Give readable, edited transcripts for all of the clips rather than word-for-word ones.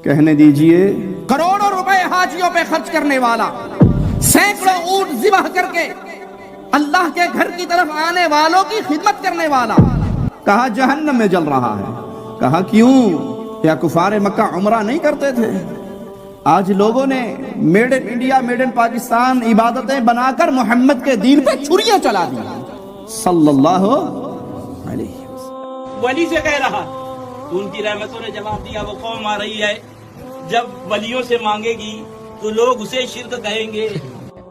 کہنے دیجئے کروڑوں روپے حاجیوں پہ خرچ کرنے والا، سینکڑوں اونٹ ذبح کر کے اللہ کے گھر کی طرف آنے والوں کی خدمت کرنے والا، کہا جہنم میں جل رہا ہے۔ کہا کیوں؟ کیا کفار مکہ عمرہ نہیں کرتے تھے؟ آج لوگوں نے made in India made in Pakistan عبادتیں بنا کر محمد کے دین پہ چھریاں چلا دی صلی اللہ علیہ وسلم۔ ولی سے کہہ رہا تو ان کی رحمتوں نے جواب دیا، وہ قوم آ رہی ہے جب ولیوں سے مانگے گی تو لوگ اسے شرک کہیں گے۔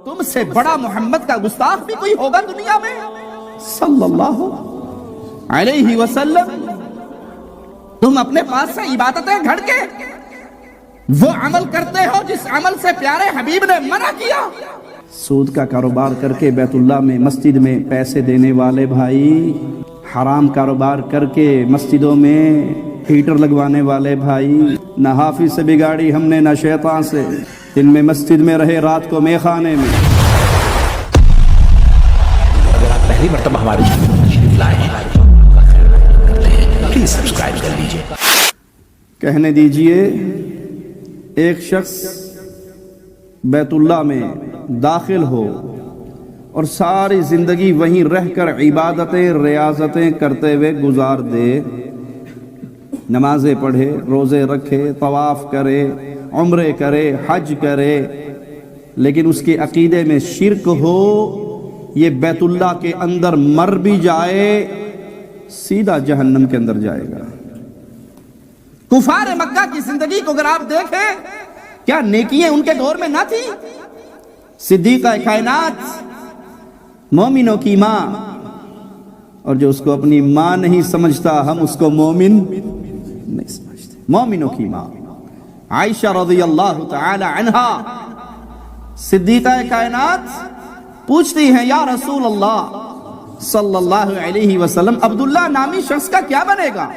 تم سے بڑا محمد کا گستاخ بھی کوئی ہوگا دنیا میں؟ صلی اللہ علیہ وسلم۔ تم اپنے پاس سے عبادتیں گھڑ کے وہ عمل کرتے ہو جس عمل سے پیارے حبیب نے منع کیا۔ سود کا کاروبار کر کے بیت اللہ میں مسجد میں پیسے دینے والے بھائی، حرام کاروبار کر کے مسجدوں میں ہیٹر لگوانے والے بھائی، نہ حافظ سے بگاڑی ہم نے نہ شیطان سے، دن میں مسجد میں رہے رات کو میخانے میں۔ اگر آپ پہلی مرتبہ ہمارے چینل پر تشریف لائے ہیں پلیز سبسکرائب کر لیجئے۔ کہنے دیجئے ایک شخص بیت اللہ میں داخل ہو اور ساری زندگی وہیں رہ کر عبادتیں ریاضتیں کرتے ہوئے گزار دے، نمازیں پڑھے، روزے رکھے، طواف کرے، عمرے کرے، حج کرے، لیکن اس کے عقیدے میں شرک ہو، یہ بیت اللہ کے اندر مر بھی جائے سیدھا جہنم کے اندر جائے گا۔ کفار مکہ کی زندگی کو اگر آپ دیکھیں، کیا نیکیاں ان کے دور میں نہ تھی؟ صدیقہ کائنات، مومنوں کی ماں، اور جو اس کو اپنی ماں نہیں سمجھتا ہم اس کو مومن نہیں سمجھتے، مومنوں کی ماں عائشہ رضی اللہ تعالی عنہا صدیقہ کائنات پوچھتی ہیں یا رسول اللہ صلی اللہ علیہ وسلم، عبداللہ نامی شخص کا کیا بنے گا؟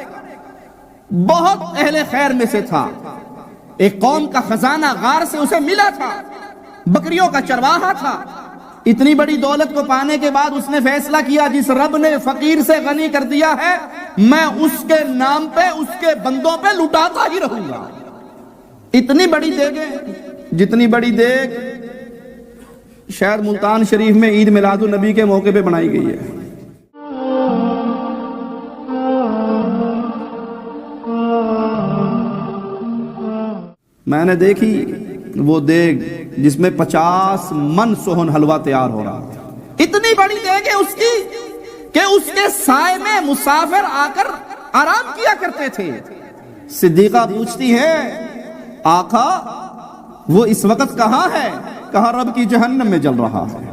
بہت اہل خیر میں سے تھا، ایک قوم کا خزانہ غار سے اسے ملا تھا، بکریوں کا چرواہا تھا، اتنی بڑی دولت کو پانے کے بعد اس نے فیصلہ کیا جس رب نے فقیر سے غنی کر دیا ہے میں اس کے نام پہ اس کے بندوں پہ لٹاتا ہی رہوں گا۔ اتنی بڑی دیگیں، جتنی بڑی دیگ شاید ملتان شریف میں عید میلاد النبی کے موقع پہ بنائی گئی ہے۔ میں نے دیکھی وہ دیگ جس میں 50 من سہن حلوہ تیار ہو رہا تھا، اتنی بڑی دیگ ہے اس کی کہ اس کے سائے میں مسافر آ کر آرام کیا کرتے تھے۔ صدیقہ پوچھتی ہے آقا وہ اس وقت کہاں ہے؟ کہا رب کی جہنم میں جل رہا ہے۔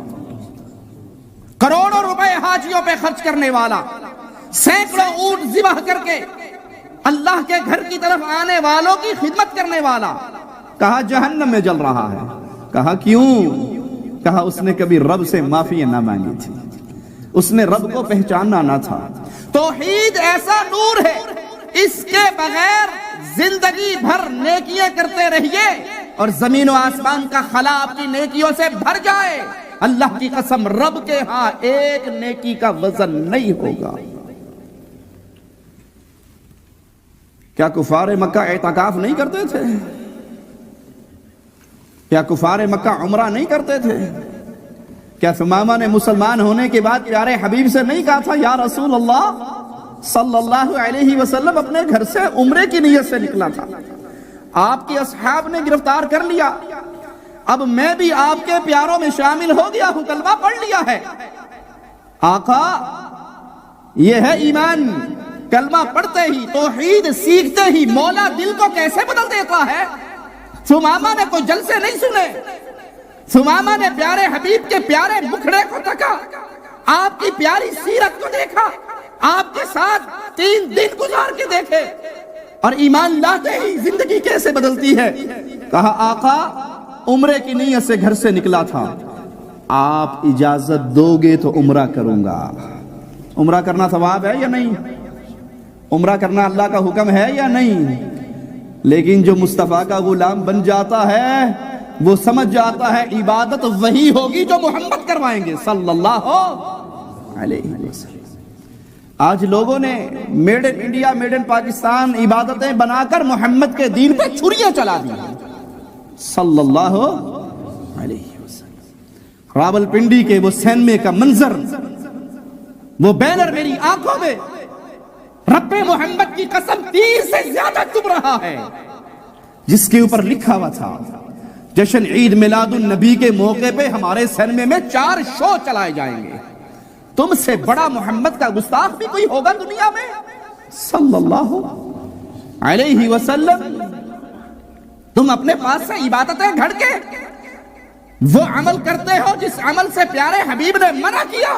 کروڑوں روپے حاجیوں پہ خرچ کرنے والا، سینکڑوں اونٹ ذبح کر کے اللہ کے گھر کی طرف آنے والوں کی خدمت کرنے والا، کہا جہنم میں جل رہا ہے۔ کہا کیوں؟ کہا اس نے کبھی رب سے معافی نہ مانگی تھی، اس نے رب کو پہچاننا نہ تھا۔ توحید ایسا نور ہے، اس کے بغیر زندگی بھر نیکیاں کرتے رہیے اور زمین و آسمان کا خلا آپ کی نیکیوں سے بھر جائے، اللہ کی قسم رب کے ہاں ایک نیکی کا وزن نہیں ہوگا۔ کیا کفار مکہ اعتکاف نہیں کرتے تھے؟ کیا کفار مکہ عمرہ نہیں کرتے تھے؟ کیا ثمامہ نے مسلمان ہونے کے بعد پیارے حبیب سے نہیں کہا تھا یا رسول اللہ صلی اللہ علیہ وسلم اپنے گھر سے عمرے کی نیت سے نکلا تھا، آپ کی اصحاب نے گرفتار کر لیا، اب میں بھی آپ کے پیاروں میں شامل ہو گیا ہوں، کلمہ پڑھ لیا ہے۔ آقا یہ ہے ایمان، کلمہ پڑھتے ہی توحید سیکھتے ہی مولا دل کو کیسے بدل دیتا ہے۔ ثمامہ نے کوئی جلسے نہیں سنے، ثمامہ نے پیارے حبیب کے پیارے مکھڑے کو تکا، آپ کی پیاری سیرت کو دیکھا، آپ کے ساتھ 3 دن گزار کے دیکھے، اور ایمان لاتے ہی زندگی کیسے بدلتی ہے۔ کہا آقا عمرے کی نیت سے گھر سے نکلا تھا، آپ اجازت دو گے تو عمرہ کروں گا۔ عمرہ کرنا ثواب ہے یا نہیں؟ عمرہ کرنا اللہ کا حکم ہے یا نہیں؟ لیکن جو مصطفیٰ کا غلام بن جاتا ہے وہ سمجھ جاتا ہے عبادت وہی ہوگی جو محمد کروائیں گے صلی اللہ علیہ وسلم۔ آج لوگوں نے made in India made in Pakistan عبادتیں بنا کر محمد کے دین پہ چھریاں چلا دی صلی اللہ علیہ وسلم۔ راول پنڈی کے وہ سینمے کا منظر، وہ بینر میری آنکھوں میں رب محمد کی قسم تیر سے زیادہ چبھ رہا ہے، جس کے اوپر لکھا ہوا تھا جشن عید میلاد النبی کے موقع پہ ہمارے سینمے میں 4 شو چلائے جائیں گے، تم سے بڑا محمد کا گستاخ بھی کوئی ہوگا دنیا میں صلی اللہ علیہ وسلم۔ تم اپنے پاس سے عبادتیں گھڑ کے وہ عمل کرتے ہو جس عمل سے پیارے حبیب نے منع کیا۔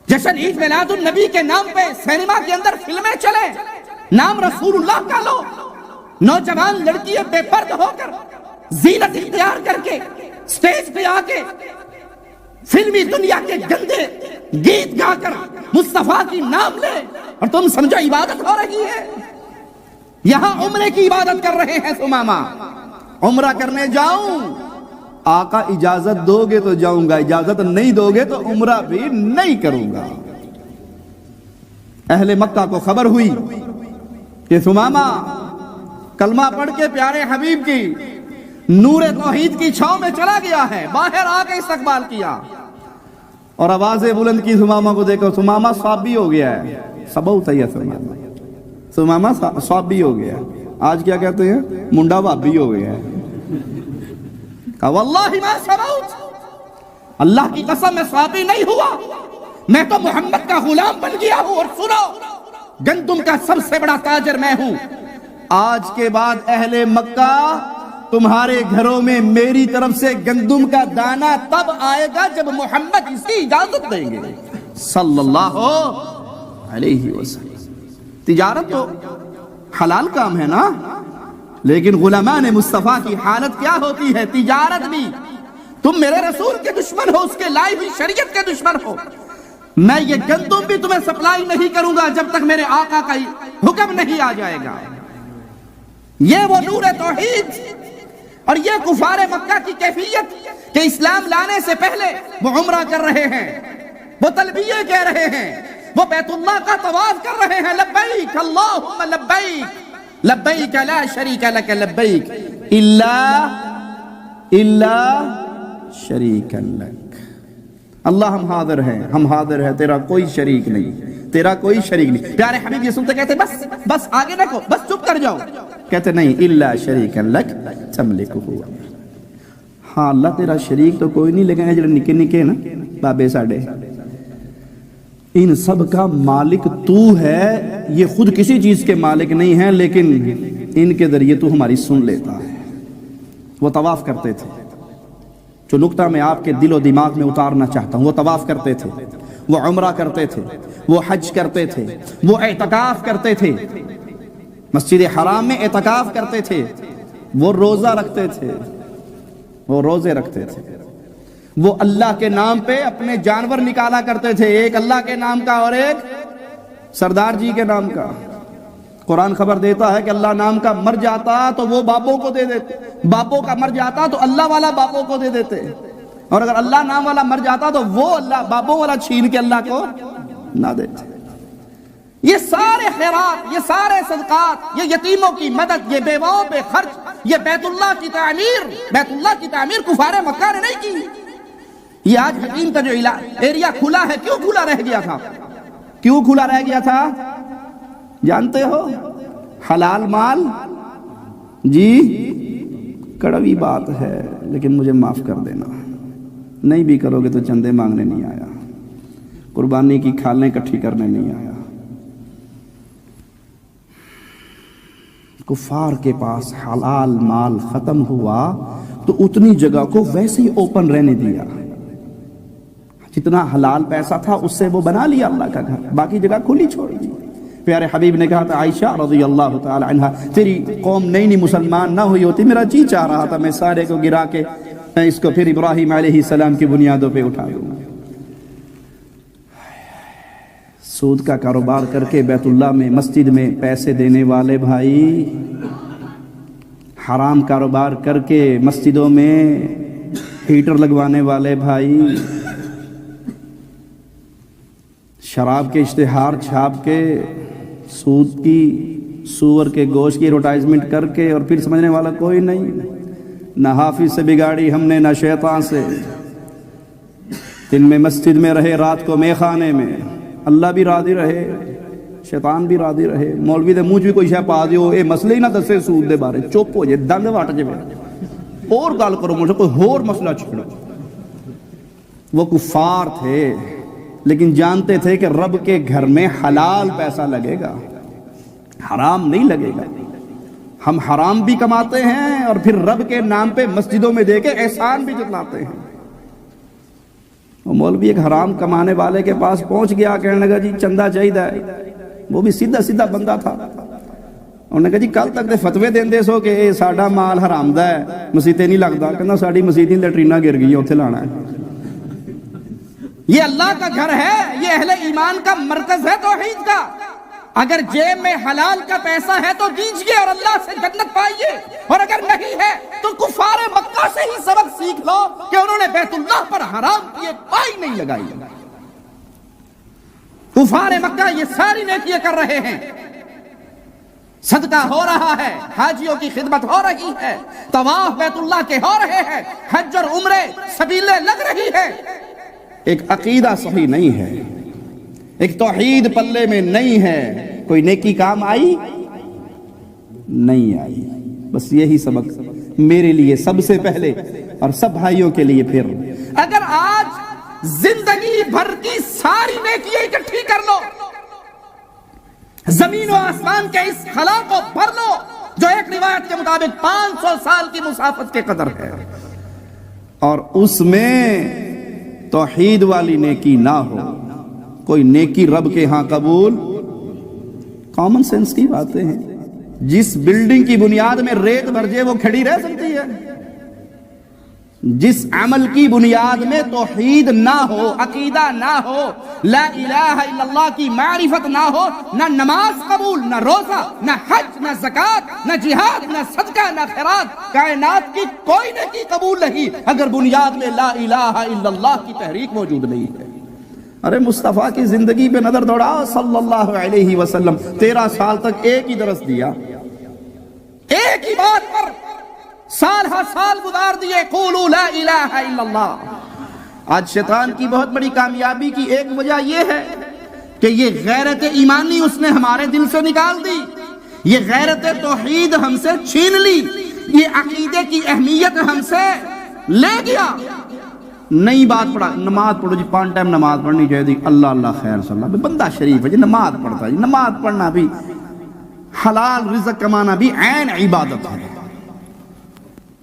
جشن عید میلاد النبی کے نام پہ سینما کے اندر فلمیں چلے، نام رسول اللہ کا لو، نوجوان لڑکیاں بے پرد ہو کر زینت اختیار کر کے سٹیج پہ آ کے فلمی دنیا کے گندے گیت گا کر مصطفیٰ کی نام لے، اور تم سمجھو عبادت ہو رہی ہے۔ یہاں عمرے کی عبادت کر رہے ہیں ثمامہ، عمرہ کرنے جاؤں، آقا اجازت دو گے تو جاؤں گا، اجازت نہیں دو گے تو عمرہ بھی نہیں کروں گا۔ اہل مکہ کو خبر ہوئی کہ ثمامہ کلمہ پڑھ کے پیارے حبیب کی نور توحید کی چھاؤں میں چلا گیا ہے، باہر آ کے استقبال کیا اور آوازیں بلند کی ثمامہ کو دیکھو، ثمامہ صحابی ہو گیا ہے، سبوت ہے ثمامہ صحابی ہو گیا ہے۔ آج کیا کہتے ہیں؟ منڈا بھابی ہو گیا ہے۔ کہا واللہ ما سبوت، اللہ کی قسم میں صحابی نہیں ہوا، میں تو محمد کا غلام بن گیا ہوں، اور سنو گندم کا سب سے بڑا تاجر میں ہوں۔ آج کے بعد اہل مکہ تمہارے گھروں میں میری طرف سے گندم کا دانہ تب آئے گا جب محمد اس کی اجازت دیں گے صلی اللہ علیہ وسلم۔ تجارت تو حلال کام ہے نا، لیکن غلامان مصطفیٰ کی حالت کیا ہوتی ہے؟ تجارت بھی، تم میرے رسول کے دشمن ہو، اس کے لائی ہوئی شریعت کے دشمن ہو، میں یہ گندم بھی تمہیں سپلائی نہیں کروں گا جب تک میرے آقا کا حکم نہیں آ جائے گا۔ یہ وہ نور توحید اور یہ کفار مکہ کی کیفیت کہ اسلام لانے سے پہلے وہ عمرہ کر رہے ہیں، وہ تلبیہ کہہ رہے ہیں، وہ بیت اللہ کا طواف کر رہے ہیں، لبیک اللہم لبیک لبیک لا شریک لک لبیک الا شریک لک۔ اللہ ہم حاضر ہیں، ہم حاضر ہیں، تیرا کوئی شریک نہیں، تیرا کوئی شریک نہیں۔ پیارے حبیب یہ سنتے کہتے بس آگے نہ کو، بس چپ کر جاؤ، کہتے نہیں الا شریک لک تملکہ۔ ہاں اللہ تیرا شریک تو کوئی نہیں، لیکن جڑے نکے نکے نا بابے ساڈے، ان سب کا مالک تو ہے، یہ خود کسی چیز کے مالک نہیں ہیں، لیکن ان کے ذریعے تو ہماری سن لیتا ہے۔ وہ طواف کرتے تھے، جو نقطہ میں آپ کے دل و دماغ میں اتارنا چاہتا ہوں، وہ طواف کرتے تھے، وہ عمرہ کرتے تھے، وہ حج کرتے تھے، وہ اعتکاف کرتے تھے، مسجد حرام میں اعتکاف کرتے تھے، وہ روزہ رکھتے تھے، وہ روزے رکھتے تھے، وہ اللہ کے نام پہ اپنے جانور نکالا کرتے تھے، ایک اللہ کے نام کا اور ایک سردار جی کے نام کا۔ قرآن خبر دیتا ہے کہ اللہ نام کا مر جاتا تو وہ باپوں کو دے دیتے، باپوں کا مر جاتا تو اللہ والا باپوں کو دے دیتے، اور اگر اللہ نام والا مر جاتا تو وہ اللہ باپوں والا چھین کے اللہ کو نہ دیتے۔ یہ سارے خیرات، یہ سارے صدقات، یہ یتیموں کی مدد، یہ بیواؤں پہ خرچ، یہ بیت اللہ کی تعمیر کفار مکہ نے نہیں کی۔ یہ آج حکیم کا جو ایریا کھلا ہے، کیوں کھلا رہ گیا تھا؟ کیوں کھلا رہ گیا تھا جانتے ہو؟ حلال مال، جی کڑوی بات ہے لیکن مجھے معاف کر دینا، نہیں بھی کرو گے تو چندے مانگنے نہیں آیا، قربانی کی کھالیں اکٹھی کرنے نہیں آیا۔ کفار کے پاس حلال مال ختم ہوا تو اتنی جگہ کو ویسے ہی اوپن رہنے دیا، جتنا حلال پیسہ تھا اس سے وہ بنا لیا اللہ کا گھر، باقی جگہ کھلی چھوڑ دی۔ پیارے حبیب نے کہا تھا عائشہ رضی اللہ تعالی عنہ، تیری قوم نئی مسلمان نہ ہوئی ہوتی، میرا جی چاہ رہا تھا میں سارے کو گرا کے میں اس کو پھر ابراہیم علیہ السلام کی بنیادوں پہ اٹھا دوں۔ سود کا کاروبار کر کے بیت اللہ میں مسجد میں پیسے دینے والے بھائی، حرام کاروبار کر کے مسجدوں میں ہیٹر لگوانے والے بھائی، شراب کے اشتہار چھاپ کے، سود کی، سور کے گوشت کی ایڈورٹائزمنٹ کر کے، اور پھر سمجھنے والا کوئی نہیں. نہ حافظ سے بگاڑی ہم نے، نہ شیطان سے. دن میں مسجد میں رہے، رات کو میخانے میں. اللہ بھی راضی رہے، شیطان بھی راضی رہے. مولوی دے منہ بھی کوئی شے پا دیو، اے مسئلے ہی نہ دسے سود دے بارے، چپ ہو جائے، دند وٹ جائے، اور گل کرو مجھے، کوئی اور مسئلہ چھڑو. وہ کفار تھے لیکن جانتے تھے کہ رب کے گھر میں حلال پیسہ لگے گا، حرام نہیں لگے گا. ہم حرام بھی کماتے ہیں اور پھر رب کے نام پہ مسجدوں میں دے کے احسان بھی جتلاتے ہیں. وہ مولوی ایک حرام کمانے والے کے پاس پہنچ گیا، کہنے لگا جی چندہ چاہیے. وہ بھی سیدھا سیدھا بندہ تھا. انہوں نے کہا جی کل تک دے فتوے دیندے سو کہ اے ساڈا مال حرام دا ہے، مسیتے نہیں لگدا. کہنا ساڈی مسیت دی لیٹرینا گر گئی ہے، اوتھے لانا ہے. یہ اللہ کا گھر ہے، یہ اہل ایمان کا مرکز ہے توحید کا. اگر جیب میں حلال کا پیسہ ہے تو دیجئے اور اللہ سے جنت پائیے، اور اگر نہیں ہے تو کفار مکہ سے ہی سبق سیکھ لو کہ انہوں نے بیت اللہ پر حرام کی ایک پائی نہیں لگائی. کفار مکہ یہ ساری نیکیاں کر رہے ہیں، صدقہ ہو رہا ہے، حاجیوں کی خدمت ہو رہی ہے، طواف بیت اللہ کے ہو رہے ہیں، حج اور عمرے سبیلیں لگ رہی ہیں. ایک عقیدہ صحیح نہیں ہے، ایک توحید پلے میں نہیں ہے. کوئی نیکی کام آئی نہیں آئی. بس یہی سبق میرے لیے سب سے پہلے اور سب بھائیوں کے لیے پھر. اگر آج زندگی بھر کی ساری نیکیاں اکٹھی کر لو، زمین و آسمان کے اس خلا کو بھر لو جو ایک روایت کے مطابق 500 سال کی مسافت کے قدر ہے، اور اس میں توحید والی نیکی نہ ہو، کوئی نیکی رب کے ہاں قبول. کامن سینس کی باتیں ہیں. جس بلڈنگ کی بنیاد میں ریت بھر جائے وہ کھڑی رہ سکتی ہے؟ جس عمل کی بنیاد میں توحید نہ ہو، عقیدہ نہ ہو، لا الہ الا اللہ کی معرفت نہ ہو، نہ نماز قبول، نہ روزہ، نہ حج، نہ زکوٰۃ، نہ جہاد، نہ صدقہ، نہ خیرات، کائنات کی کوئی نیکی قبول نہیں اگر بنیاد میں لا الہ الا اللہ کی تحریک موجود نہیں ہے. ارے مصطفیٰ کی زندگی پہ نظر دوڑا صلی اللہ علیہ وسلم. 13 سال تک ایک ہی درس دیا، ایک ہی بات پر سال ہر سال گزار دیے، قولوا لا الہ الا اللہ. آج شیطان کی بہت بڑی کامیابی کی ایک وجہ یہ ہے کہ یہ غیرت ایمانی اس نے ہمارے دل سے نکال دی، یہ غیرت توحید ہم سے چھین لی، یہ عقیدے کی اہمیت ہم سے لے گیا. نئی بات پڑھا، نماز پڑھو جی، 5 ٹائم نماز پڑھنی چاہیے تھی. اللہ اللہ خیر صلی اللہ، بندہ شریف ہے جی، نماز پڑھتا ہے جی. نماز پڑھنا بھی، حلال رزق کمانا بھی عین عبادت ہے.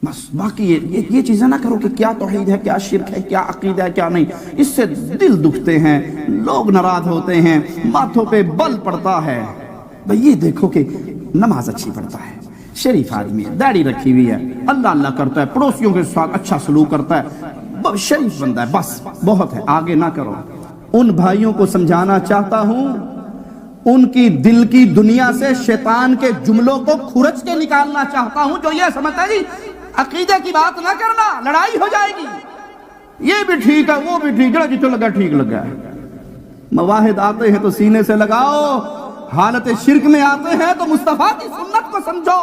بس باقی یہ چیزیں نہ کرو کہ کیا توحید ہے، کیا شرک ہے، کیا عقیدہ ہے، کیا نہیں. اس سے دل دکھتے ہیں، لوگ ناراض ہوتے ہیں، ماتھوں پہ بل پڑتا ہے. بھئی یہ دیکھو کہ نماز اچھی پڑھتا ہے، شریف آدمی ہے، داڑھی رکھی ہوئی ہے، اللہ اللہ کرتا ہے، پڑوسیوں کے ساتھ اچھا سلوک کرتا ہے، شریف بندہ ہے، بس بہت ہے، آگے نہ کرو. ان بھائیوں کو سمجھانا چاہتا ہوں، ان کی دل کی دنیا سے شیطان کے جملوں کو کھرچ کے نکالنا چاہتا ہوں، جو یہ سمجھتا ہے جی عقیدہ کی بات نہ کرنا، لڑائی ہو جائے گی، یہ بھی ٹھیک ہے وہ بھی ٹھیک ہے، جتنے لگا ٹھیک لگا ہے. مواحد آتے ہیں تو سینے سے لگاؤ، حالت شرک میں آتے ہیں تو مصطفیٰ کی سنت کو سمجھو.